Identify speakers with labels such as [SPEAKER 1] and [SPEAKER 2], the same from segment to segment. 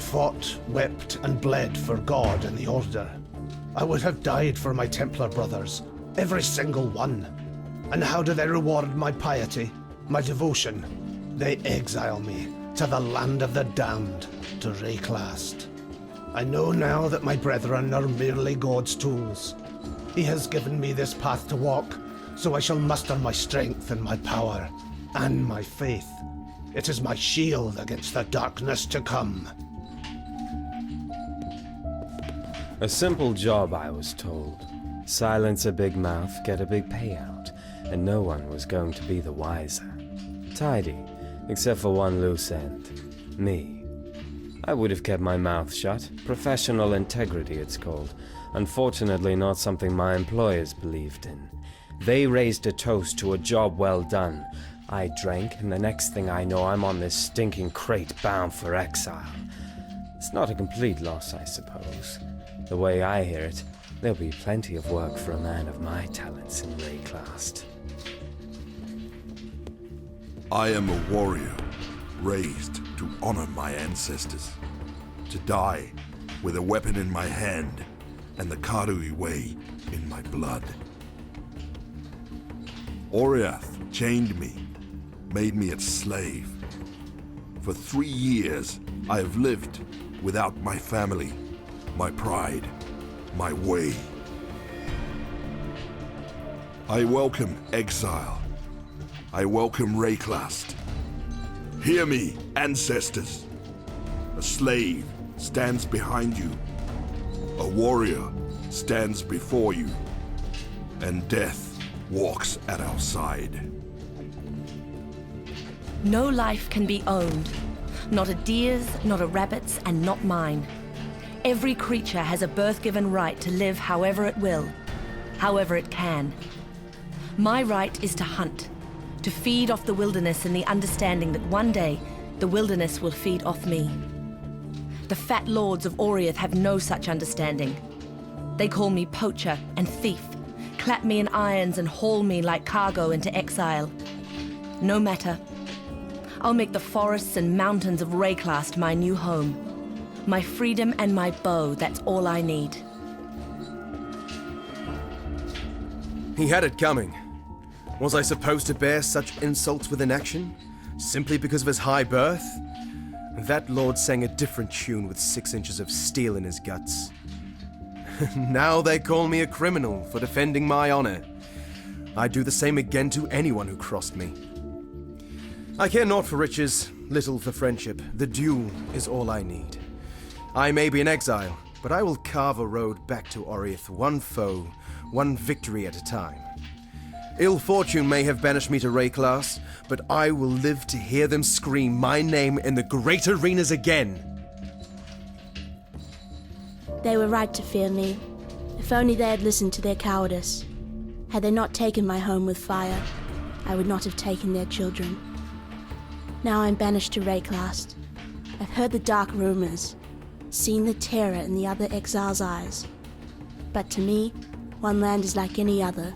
[SPEAKER 1] I fought, wept, and bled for God and the Order. I would have died for my Templar brothers, every single one. And how do they reward my piety, my devotion? They exile me to the land of the damned, to Rayclast. I know now that my brethren are merely God's tools. He has given me this path to walk, so I shall muster my strength and my power, and my faith. It is my shield against the darkness to come.
[SPEAKER 2] A simple job, I was told. Silence a big mouth, get a big payout, and no one was going to be the wiser. Tidy, except for one loose end. Me. I would have kept my mouth shut. Professional integrity, it's called. Unfortunately, not something my employers believed in. They raised a toast to a job well done. I drank, and the next thing I know, I'm on this stinking crate bound for exile. It's not a complete loss, I suppose. The way I hear it, there'll be plenty of work for a man of my talents in Rayclast.
[SPEAKER 3] I am a warrior, raised to honor my ancestors. To die with a weapon in my hand and the Karui way in my blood. Oriath chained me, made me its slave. For 3 years, I have lived without my family, my pride, my way. I welcome exile. I welcome Rayclast. Hear me, ancestors. A slave stands behind you. A warrior stands before you. And death walks at our side.
[SPEAKER 4] No life can be owned. Not a deer's, not a rabbit's, and not mine. Every creature has a birth-given right to live however it will, however it can. My right is to hunt, to feed off the wilderness in the understanding that one day the wilderness will feed off me. The fat lords of Oriath have no such understanding. They call me poacher and thief, clap me in irons and haul me like cargo into exile. No matter. I'll make the forests and mountains of Rayclast my new home. My freedom and my bow, that's all I need.
[SPEAKER 5] He had it coming. Was I supposed to bear such insults with inaction? Simply because of his high birth? That lord sang a different tune with 6 inches of steel in his guts. Now they call me a criminal for defending my honor. I'd do the same again to anyone who crossed me. I care not for riches, little for friendship. The duel is all I need. I may be in exile, but I will carve a road back to Oriath, one foe, one victory at a time. Ill fortune may have banished me to Rayclast, but I will live to hear them scream my name in the great arenas again.
[SPEAKER 6] They were right to fear me. If only they had listened to their cowardice. Had they not taken my home with fire, I would not have taken their children. Now I'm banished to Rayclast. I've heard the dark rumors, seen the terror in the other exiles' eyes. But to me, one land is like any other.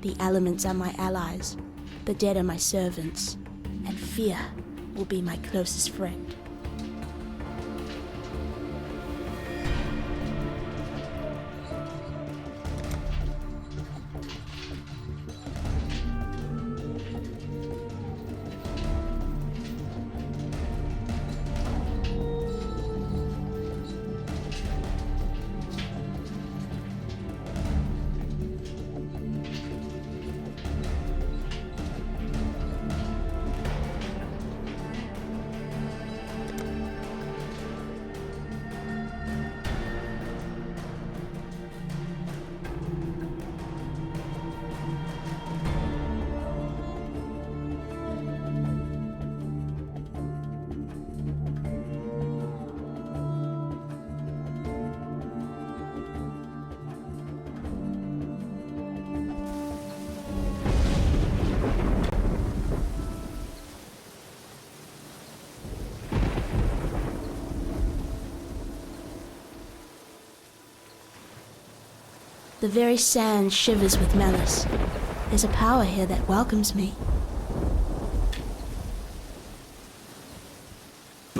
[SPEAKER 6] The elements are my allies, the dead are my servants, and fear will be my closest friend. The very sand shivers with malice. There's a power here that welcomes me.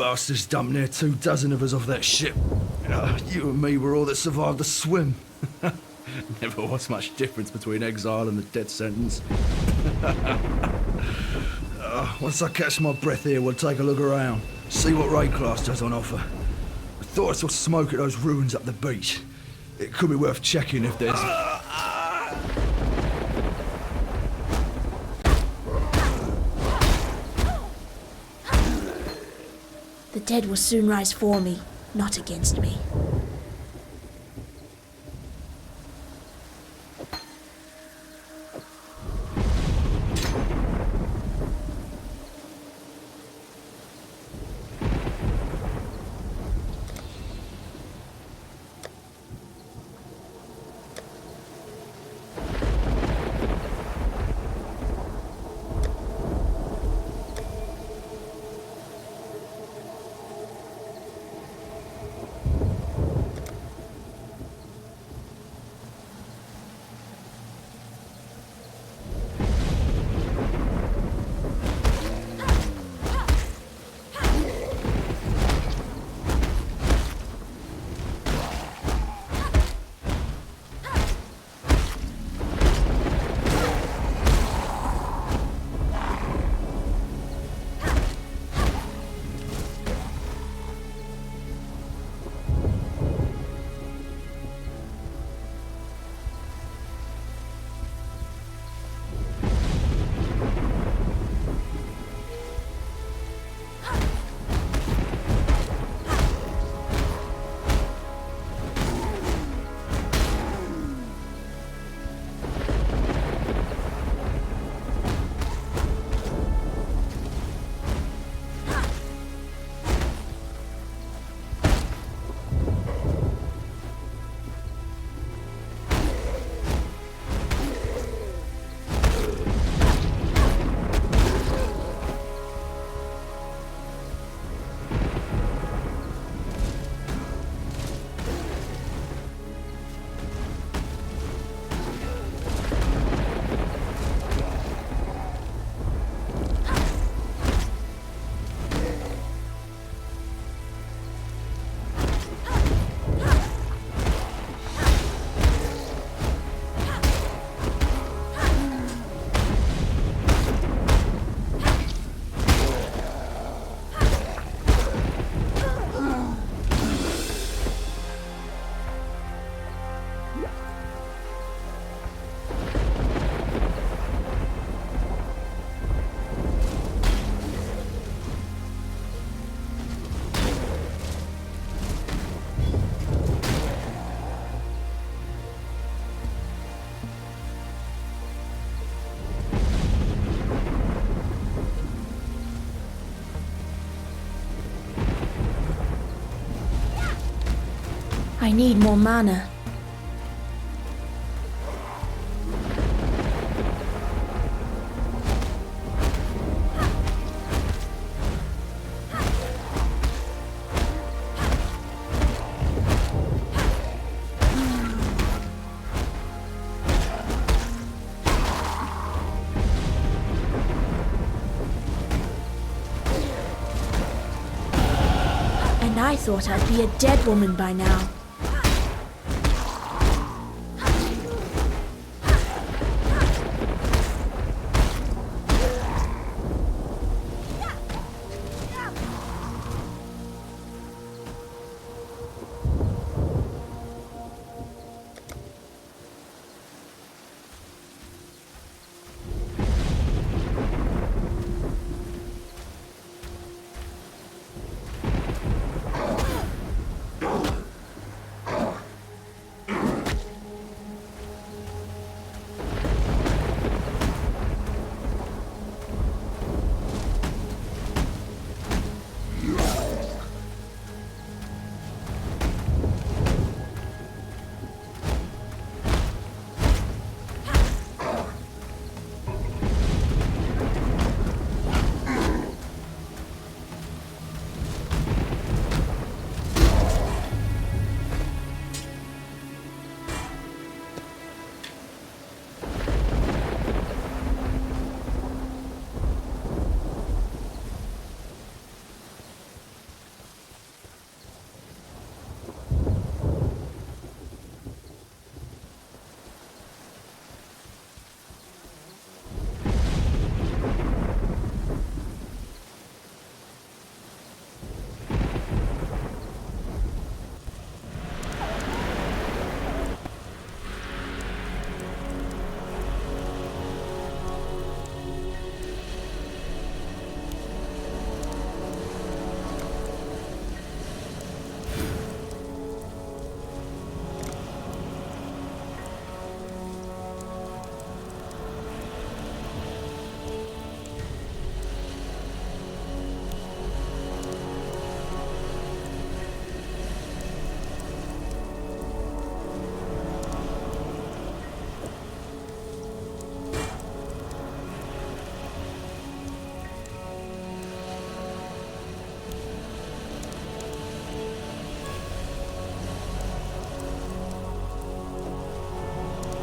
[SPEAKER 7] bastards dumped near 24 of us off that ship. You and me were all that survived the swim. Never was much difference between exile and the death sentence. Once I catch my breath here, we'll take a look around, see what Rayclass has on offer. I thought I saw smoke at those ruins up the beach. It could be worth checking if there's...
[SPEAKER 6] The dead will soon rise for me, not against me. I need more mana. And I thought I'd be a dead woman by now.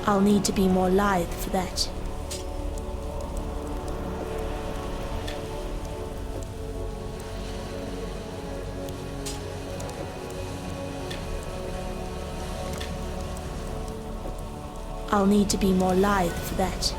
[SPEAKER 6] I'll need to be more lithe for that. I'll need to be more lithe for that.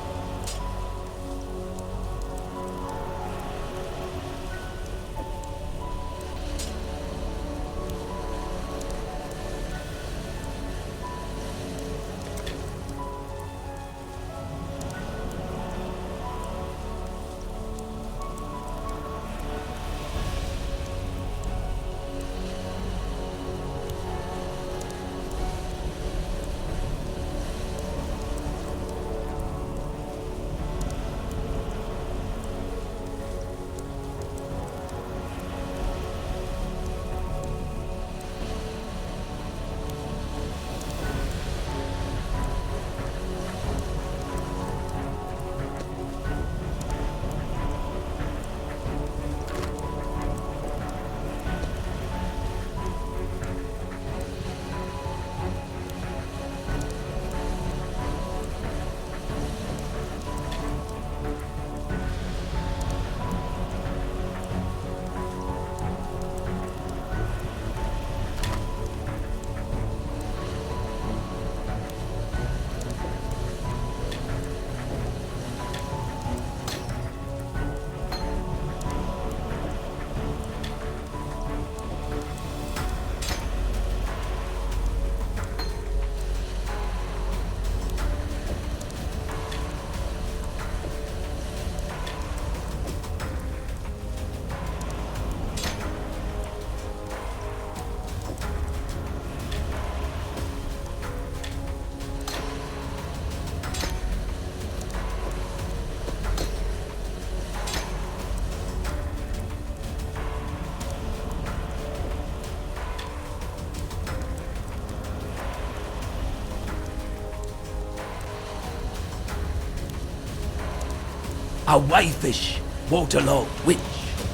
[SPEAKER 8] A wayfish, waterlogged witch,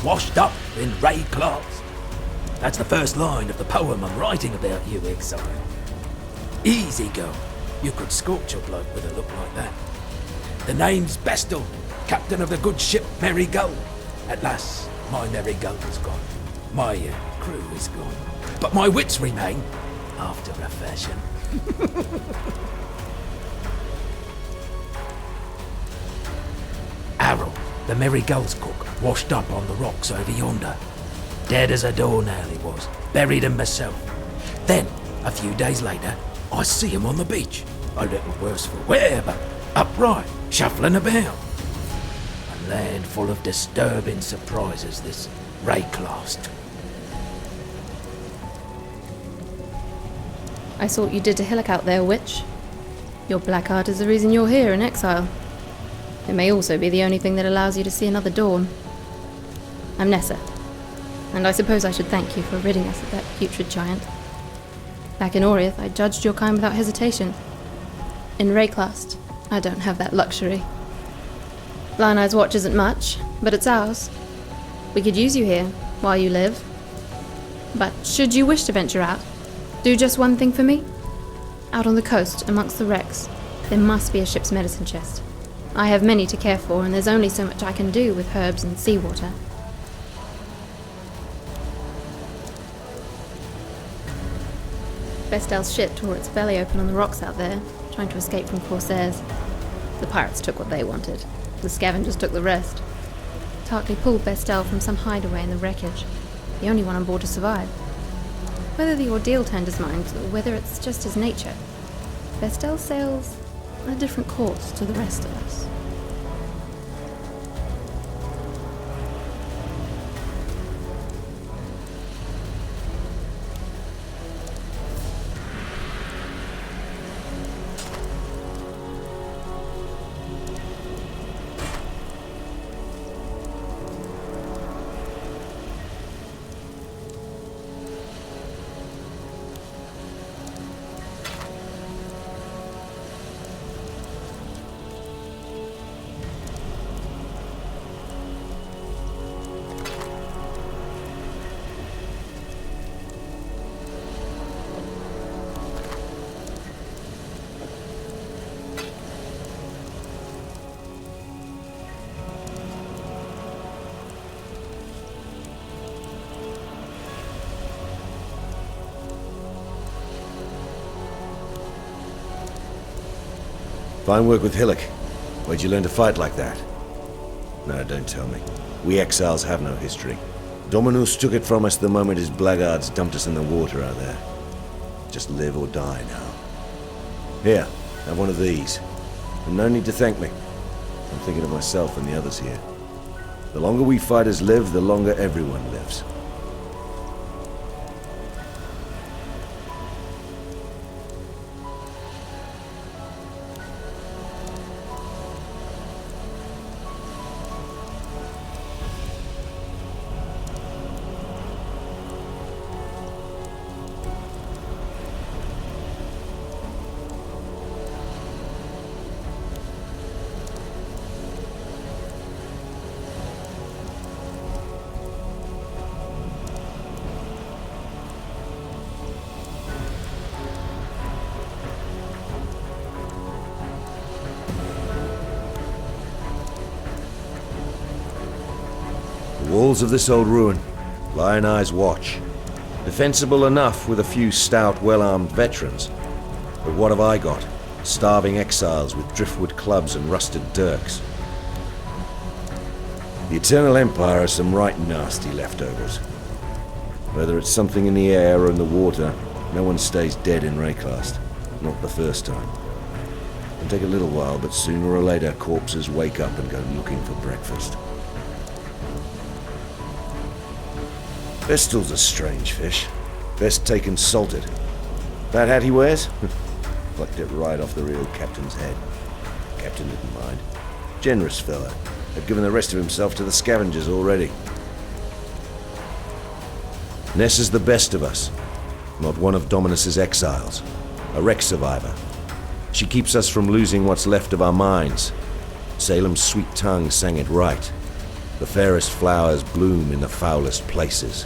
[SPEAKER 8] washed up in ray cloths. That's the first line of the poem I'm writing about you, exile. Easy go. You could scorch a bloke with a look like that. The name's Bestel, captain of the good ship Merry Gull. At last, my Merry Gull is gone. My crew is gone. But my wits remain, after a fashion. Harold, the Merry Gull's cook, washed up on the rocks over yonder. Dead as a doornail he was, buried him myself. Then, a few days later, I see him on the beach. A little worse for wear, but upright, shuffling about. A land full of disturbing surprises, this Rayclast.
[SPEAKER 9] I saw what you did to Hillock out there, witch. Your black heart is the reason you're here in exile. It may also be the only thing that allows you to see another dawn. I'm Nessa, and I suppose I should thank you for ridding us of that putrid giant. Back in Oriath, I judged your kind without hesitation. In Rayclast, I don't have that luxury. Blind Eye's watch isn't much, but it's ours. We could use you here, while you live. But should you wish to venture out, do just one thing for me. Out on the coast, amongst the wrecks, there must be a ship's medicine chest. I have many to care for, and there's only so much I can do with herbs and seawater. Bestel's ship tore its belly open on the rocks out there, trying to escape from corsairs. The pirates took what they wanted. The scavengers took the rest. Tarkley pulled Bestel from some hideaway in the wreckage, the only one on board to survive. Whether the ordeal turned his mind, or whether it's just his nature, Bestel sails a different course to the rest of us.
[SPEAKER 10] Fine work with Hillock. Where'd you learn to fight like that? No, don't tell me. We exiles have no history. Dominus took it from us the moment his blackguards dumped us in the water out there. Just live or die now. Here, have one of these. And no need to thank me. I'm thinking of myself and the others here. The longer we fighters live, the longer everyone lives. The walls of this old ruin, Lion Eye's watch. Defensible enough with a few stout, well-armed veterans. But what have I got? Starving exiles with driftwood clubs and rusted dirks. The Eternal Empire has some right nasty leftovers. Whether it's something in the air or in the water, no one stays dead in Rayclast. Not the first time. It'll take a little while, but sooner or later corpses wake up and go looking for breakfast. Vestal's a strange fish. Best taken salted. That hat he wears? Plucked it right off the real captain's head. Captain didn't mind. Generous fella. Had given the rest of himself to the scavengers already. Nessa's the best of us. Not one of Dominus's exiles. A wreck survivor. She keeps us from losing what's left of our minds. Salem's sweet tongue sang it right. The fairest flowers bloom in the foulest places.